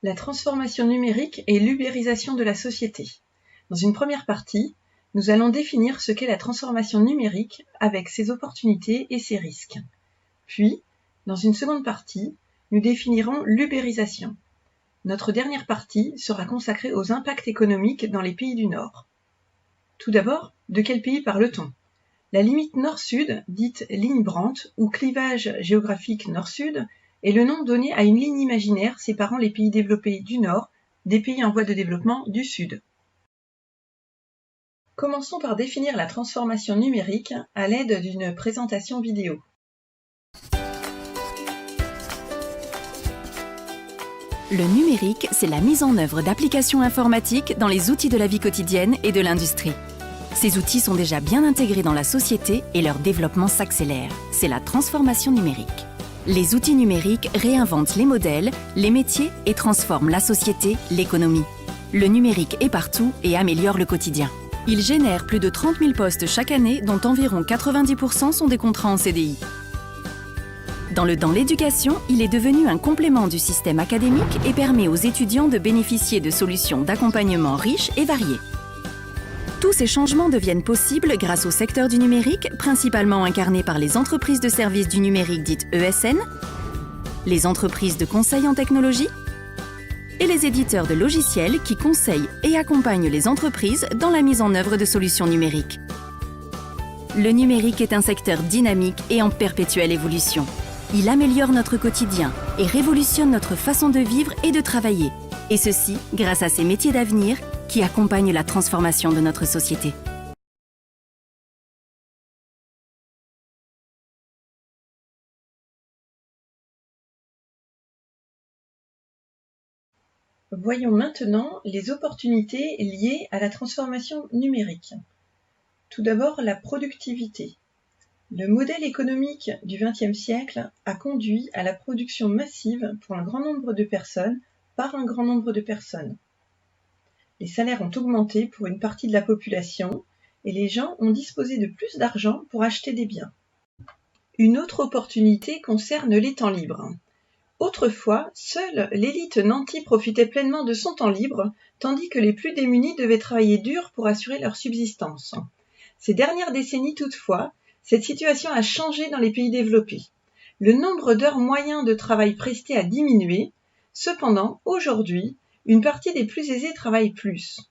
La transformation numérique et l'ubérisation de la société. Dans une première partie, nous allons définir ce qu'est la transformation numérique avec ses opportunités et ses risques. Puis, dans une seconde partie, nous définirons l'ubérisation. Notre dernière partie sera consacrée aux impacts économiques dans les pays du Nord. Tout d'abord, de quel pays parle-t-on ? La limite nord-sud, dite ligne Brandt ou clivage géographique nord-sud, est le nom donné à une ligne imaginaire séparant les pays développés du Nord des pays en voie de développement du Sud. Commençons par définir la transformation numérique à l'aide d'une présentation vidéo. Le numérique, c'est la mise en œuvre d'applications informatiques dans les outils de la vie quotidienne et de l'industrie. Ces outils sont déjà bien intégrés dans la société et leur développement s'accélère. C'est la transformation numérique. Les outils numériques réinventent les modèles, les métiers et transforment la société, l'économie. Le numérique est partout et améliore le quotidien. Il génère plus de 30 000 postes chaque année, dont environ 90% sont des contrats en CDI. Dans l'éducation, il est devenu un complément du système académique et permet aux étudiants de bénéficier de solutions d'accompagnement riches et variées. Tous ces changements deviennent possibles grâce au secteur du numérique, principalement incarné par les entreprises de services du numérique dites ESN, les entreprises de conseil en technologie et les éditeurs de logiciels qui conseillent et accompagnent les entreprises dans la mise en œuvre de solutions numériques. Le numérique est un secteur dynamique et en perpétuelle évolution. Il améliore notre quotidien et révolutionne notre façon de vivre et de travailler. Et ceci grâce à ces métiers d'avenir qui accompagnent la transformation de notre société. Voyons maintenant les opportunités liées à la transformation numérique. Tout d'abord, la productivité. Le modèle économique du XXe siècle a conduit à la production massive pour un grand nombre de personnes par un grand nombre de personnes. Les salaires ont augmenté pour une partie de la population et les gens ont disposé de plus d'argent pour acheter des biens. Une autre opportunité concerne les temps libres. Autrefois, seule l'élite nantie profitait pleinement de son temps libre, tandis que les plus démunis devaient travailler dur pour assurer leur subsistance. Ces dernières décennies toutefois, cette situation a changé dans les pays développés. Le nombre d'heures moyen de travail presté a diminué. Cependant, aujourd'hui, une partie des plus aisés travaillent plus.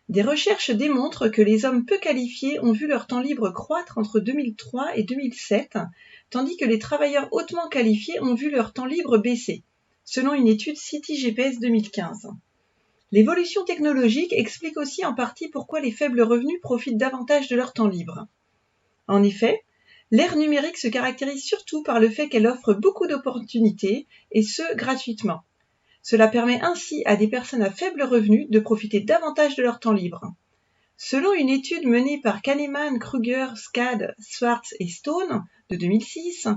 Des recherches démontrent que les hommes peu qualifiés ont vu leur temps libre croître entre 2003 et 2007, tandis que les travailleurs hautement qualifiés ont vu leur temps libre baisser, selon une étude City GPS 2015. L'évolution technologique explique aussi en partie pourquoi les faibles revenus profitent davantage de leur temps libre. En effet, l'ère numérique se caractérise surtout par le fait qu'elle offre beaucoup d'opportunités, et ce, gratuitement. Cela permet ainsi à des personnes à faible revenu de profiter davantage de leur temps libre. Selon une étude menée par Kahneman, Kruger, Skad, Schwartz et Stone de 2006,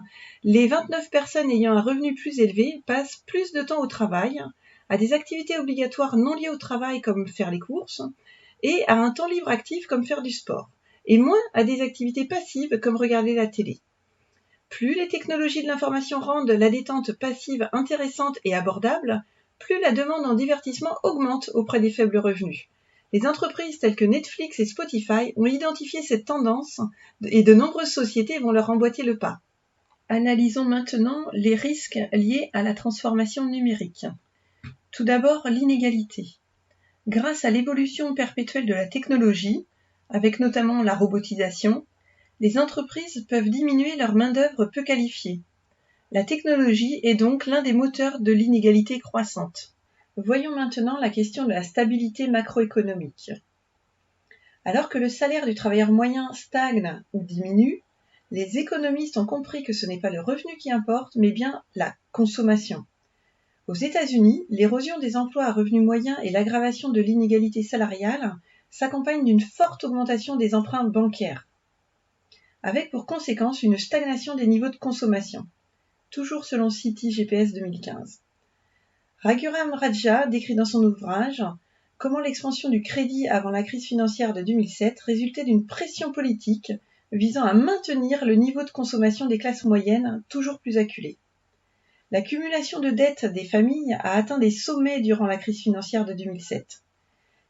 les 29 personnes ayant un revenu plus élevé passent plus de temps au travail, à des activités obligatoires non liées au travail comme faire les courses, et à un temps libre actif comme faire du sport, et moins à des activités passives comme regarder la télé. Plus les technologies de l'information rendent la détente passive intéressante et abordable, plus la demande en divertissement augmente auprès des faibles revenus. Les entreprises telles que Netflix et Spotify ont identifié cette tendance et de nombreuses sociétés vont leur emboîter le pas. Analysons maintenant les risques liés à la transformation numérique. Tout d'abord, l'inégalité. Grâce à l'évolution perpétuelle de la technologie, avec notamment la robotisation, les entreprises peuvent diminuer leur main-d'œuvre peu qualifiée. La technologie est donc l'un des moteurs de l'inégalité croissante. Voyons maintenant la question de la stabilité macroéconomique. Alors que le salaire du travailleur moyen stagne ou diminue, les économistes ont compris que ce n'est pas le revenu qui importe, mais bien la consommation. Aux États-Unis, l'érosion des emplois à revenu moyen et l'aggravation de l'inégalité salariale s'accompagnent d'une forte augmentation des emprunts bancaires, avec pour conséquence une stagnation des niveaux de consommation. Toujours selon City GPS 2015. Raghuram Raja décrit dans son ouvrage comment l'expansion du crédit avant la crise financière de 2007 résultait d'une pression politique visant à maintenir le niveau de consommation des classes moyennes toujours plus acculé. L'accumulation de dettes des familles a atteint des sommets durant la crise financière de 2007.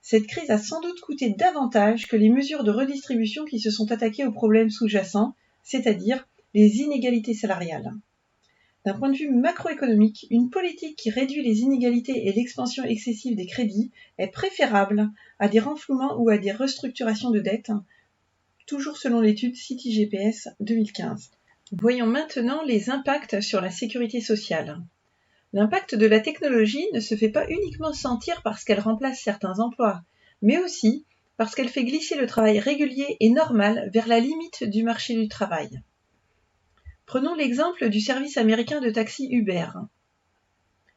Cette crise a sans doute coûté davantage que les mesures de redistribution qui se sont attaquées aux problèmes sous-jacents, c'est-à-dire les inégalités salariales. D'un point de vue macroéconomique, une politique qui réduit les inégalités et l'expansion excessive des crédits est préférable à des renflouements ou à des restructurations de dettes, toujours selon l'étude City GPS 2015. Voyons maintenant les impacts sur la sécurité sociale. L'impact de la technologie ne se fait pas uniquement sentir parce qu'elle remplace certains emplois, mais aussi parce qu'elle fait glisser le travail régulier et normal vers la limite du marché du travail. Prenons l'exemple du service américain de taxi Uber.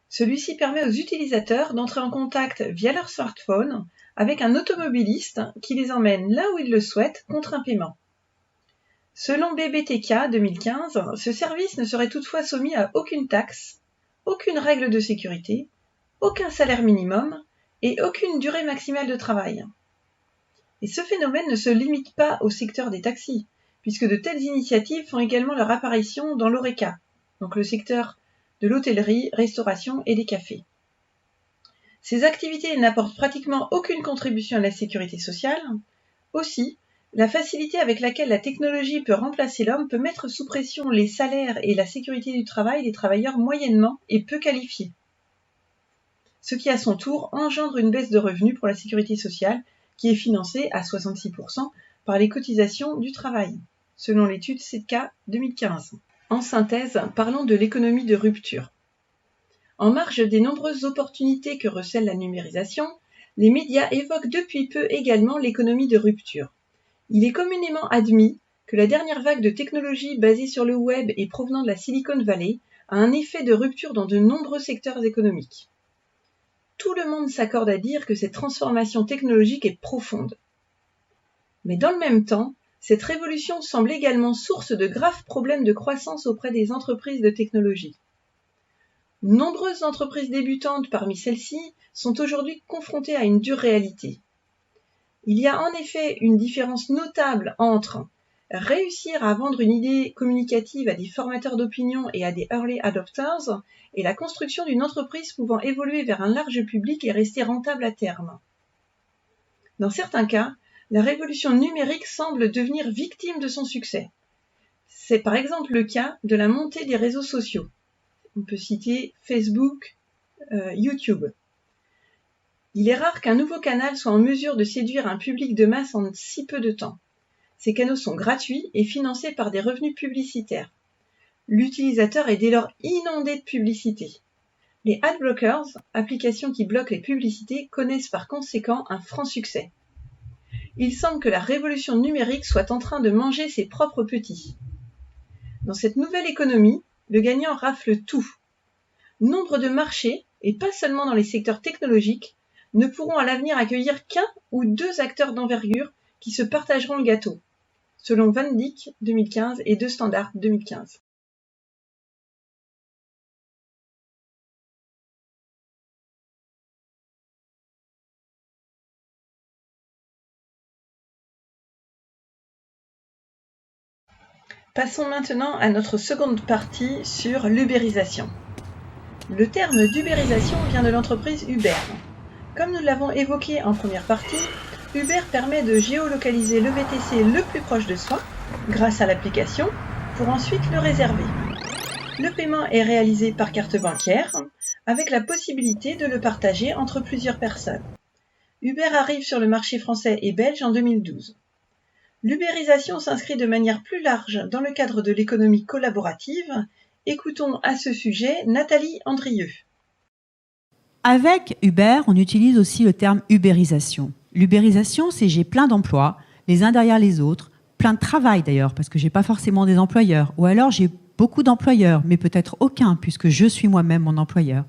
Celui-ci permet aux utilisateurs d'entrer en contact via leur smartphone avec un automobiliste qui les emmène là où ils le souhaitent contre un paiement. Selon BBTK 2015, ce service ne serait toutefois soumis à aucune taxe, aucune règle de sécurité, aucun salaire minimum et aucune durée maximale de travail. Et ce phénomène ne se limite pas au secteur des taxis, puisque de telles initiatives font également leur apparition dans l'ORECA, donc le secteur de l'hôtellerie, restauration et des cafés. Ces activités n'apportent pratiquement aucune contribution à la sécurité sociale. Aussi, la facilité avec laquelle la technologie peut remplacer l'homme peut mettre sous pression les salaires et la sécurité du travail des travailleurs moyennement et peu qualifiés. Ce qui à son tour engendre une baisse de revenus pour la sécurité sociale qui est financée à 66% par les cotisations du travail, selon l'étude CEDCA 2015. En synthèse, parlons de l'économie de rupture. En marge des nombreuses opportunités que recèle la numérisation, les médias évoquent depuis peu également l'économie de rupture. Il est communément admis que la dernière vague de technologies basée sur le web et provenant de la Silicon Valley a un effet de rupture dans de nombreux secteurs économiques. Tout le monde s'accorde à dire que cette transformation technologique est profonde. Mais dans le même temps, cette révolution semble également source de graves problèmes de croissance auprès des entreprises de technologie. Nombreuses entreprises débutantes parmi celles-ci sont aujourd'hui confrontées à une dure réalité. Il y a en effet une différence notable entre réussir à vendre une idée communicative à des formateurs d'opinion et à des early adopters et la construction d'une entreprise pouvant évoluer vers un large public et rester rentable à terme. Dans certains cas, la révolution numérique semble devenir victime de son succès. C'est par exemple le cas de la montée des réseaux sociaux. On peut citer Facebook, YouTube. Il est rare qu'un nouveau canal soit en mesure de séduire un public de masse en si peu de temps. Ces canaux sont gratuits et financés par des revenus publicitaires. L'utilisateur est dès lors inondé de publicités. Les adblockers, applications qui bloquent les publicités, connaissent par conséquent un franc succès. Il semble que la révolution numérique soit en train de manger ses propres petits. Dans cette nouvelle économie, le gagnant rafle tout. Nombre de marchés, et pas seulement dans les secteurs technologiques, ne pourront à l'avenir accueillir qu'un ou deux acteurs d'envergure qui se partageront le gâteau, selon Van Dijk 2015 et De Standaard 2015. Passons maintenant à notre seconde partie sur l'ubérisation. Le terme d'ubérisation vient de l'entreprise Uber. Comme nous l'avons évoqué en première partie, Uber permet de géolocaliser le VTC le plus proche de soi, grâce à l'application, pour ensuite le réserver. Le paiement est réalisé par carte bancaire, avec la possibilité de le partager entre plusieurs personnes. Uber arrive sur le marché français et belge en 2012. L'ubérisation s'inscrit de manière plus large dans le cadre de l'économie collaborative. Écoutons à ce sujet Nathalie Andrieux. Avec Uber, on utilise aussi le terme ubérisation. L'ubérisation, c'est j'ai plein d'emplois, les uns derrière les autres, plein de travail d'ailleurs, parce que j'ai pas forcément des employeurs, ou alors j'ai beaucoup d'employeurs, mais peut-être aucun, puisque je suis moi-même mon employeur.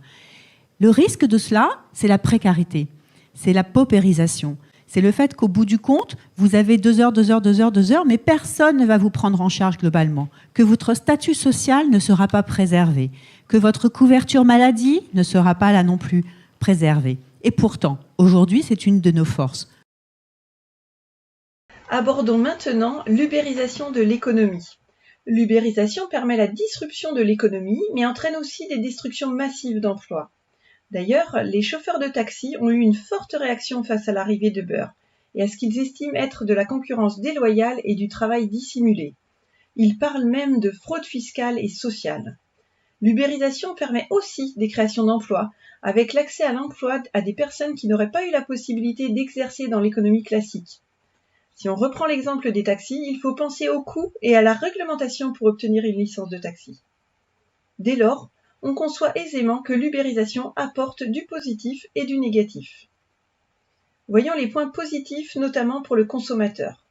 Le risque de cela, c'est la précarité, c'est la paupérisation. C'est le fait qu'au bout du compte, vous avez 2 heures, mais personne ne va vous prendre en charge globalement, que votre statut social ne sera pas préservé, que votre couverture maladie ne sera pas là non plus préservée. Et pourtant, aujourd'hui, c'est une de nos forces. Abordons maintenant l'ubérisation de l'économie. L'ubérisation permet la disruption de l'économie, mais entraîne aussi des destructions massives d'emplois. D'ailleurs, les chauffeurs de taxi ont eu une forte réaction face à l'arrivée d'Uber et à ce qu'ils estiment être de la concurrence déloyale et du travail dissimulé. Ils parlent même de fraude fiscale et sociale. L'ubérisation permet aussi des créations d'emplois, avec l'accès à l'emploi à des personnes qui n'auraient pas eu la possibilité d'exercer dans l'économie classique. Si on reprend l'exemple des taxis, il faut penser aux coûts et à la réglementation pour obtenir une licence de taxi. Dès lors, on conçoit aisément que l'ubérisation apporte du positif et du négatif. Voyons les points positifs, notamment pour le consommateur.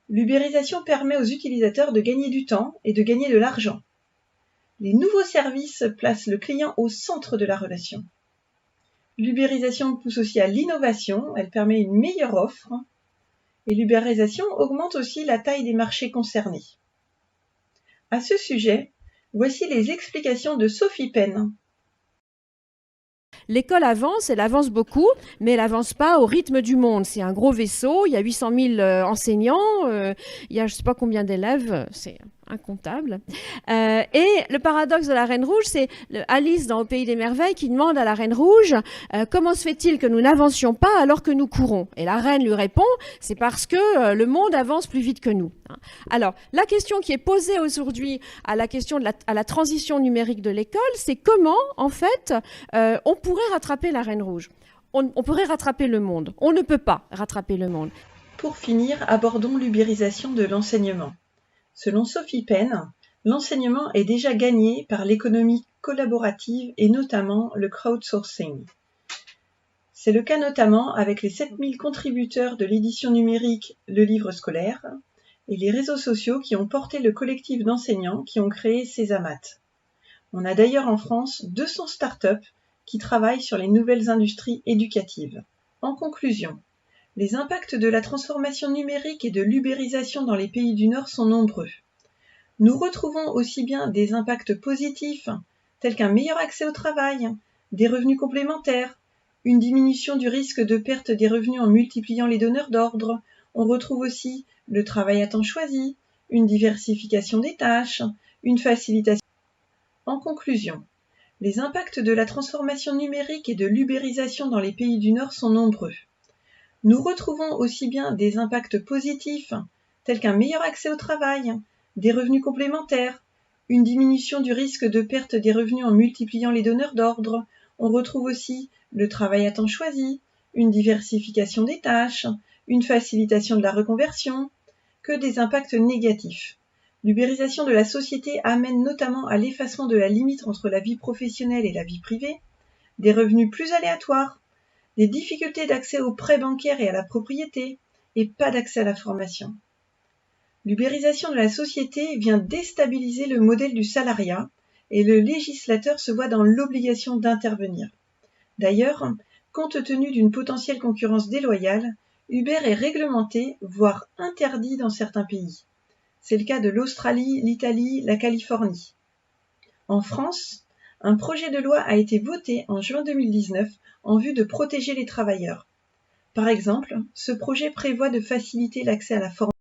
L'ubérisation permet aux utilisateurs de gagner du temps et de gagner de l'argent. Les nouveaux services placent le client au centre de la relation. L'ubérisation pousse aussi à l'innovation, elle permet une meilleure offre. Et l'ubérisation augmente aussi la taille des marchés concernés. À ce sujet, voici les explications de Sophie Penn. L'école avance, elle avance beaucoup, mais elle avance pas au rythme du monde. C'est un gros vaisseau, il y a 800 000 enseignants, il y a je sais pas combien d'élèves, c'est incontable. Et le paradoxe de la Reine Rouge, c'est Alice dans Au Pays des Merveilles qui demande à la Reine Rouge comment se fait-il que nous n'avancions pas alors que nous courons? Et la Reine lui répond, c'est parce que le monde avance plus vite que nous. Alors, la question qui est posée aujourd'hui à la question de la transition numérique de l'école, c'est comment, en fait, on pourrait rattraper la Reine Rouge. On pourrait rattraper le monde. On ne peut pas rattraper le monde. Pour finir, abordons l'ubérisation de l'enseignement. Selon Sophie Penn, l'enseignement est déjà gagné par l'économie collaborative et notamment le crowdsourcing. C'est le cas notamment avec les 7000 contributeurs de l'édition numérique Le Livre Scolaire et les réseaux sociaux qui ont porté le collectif d'enseignants qui ont créé Césamat. On a d'ailleurs en France 200 startups qui travaillent sur les nouvelles industries éducatives. En conclusion, les impacts de la transformation numérique et de l'ubérisation dans les pays du Nord sont nombreux. Nous retrouvons aussi bien des impacts positifs, tels qu'un meilleur accès au travail, des revenus complémentaires, une diminution du risque de perte des revenus en multipliant les donneurs d'ordre. On retrouve aussi le travail à temps choisi, une diversification des tâches, une facilitation. En conclusion, les impacts de la transformation numérique et de l'ubérisation dans les pays du Nord sont nombreux. Nous retrouvons aussi bien des impacts positifs, tels qu'un meilleur accès au travail, des revenus complémentaires, une diminution du risque de perte des revenus en multipliant les donneurs d'ordre. On retrouve aussi le travail à temps choisi, une diversification des tâches, une facilitation de la reconversion, que des impacts négatifs. L'ubérisation de la société amène notamment à l'effacement de la limite entre la vie professionnelle et la vie privée, des revenus plus aléatoires, des difficultés d'accès aux prêts bancaires et à la propriété, et pas d'accès à la formation. L'ubérisation de la société vient déstabiliser le modèle du salariat et le législateur se voit dans l'obligation d'intervenir. D'ailleurs, compte tenu d'une potentielle concurrence déloyale, Uber est réglementé, voire interdit dans certains pays. C'est le cas de l'Australie, l'Italie, la Californie. En France, un projet de loi a été voté en juin 2019 en vue de protéger les travailleurs. Par exemple, ce projet prévoit de faciliter l'accès à la formation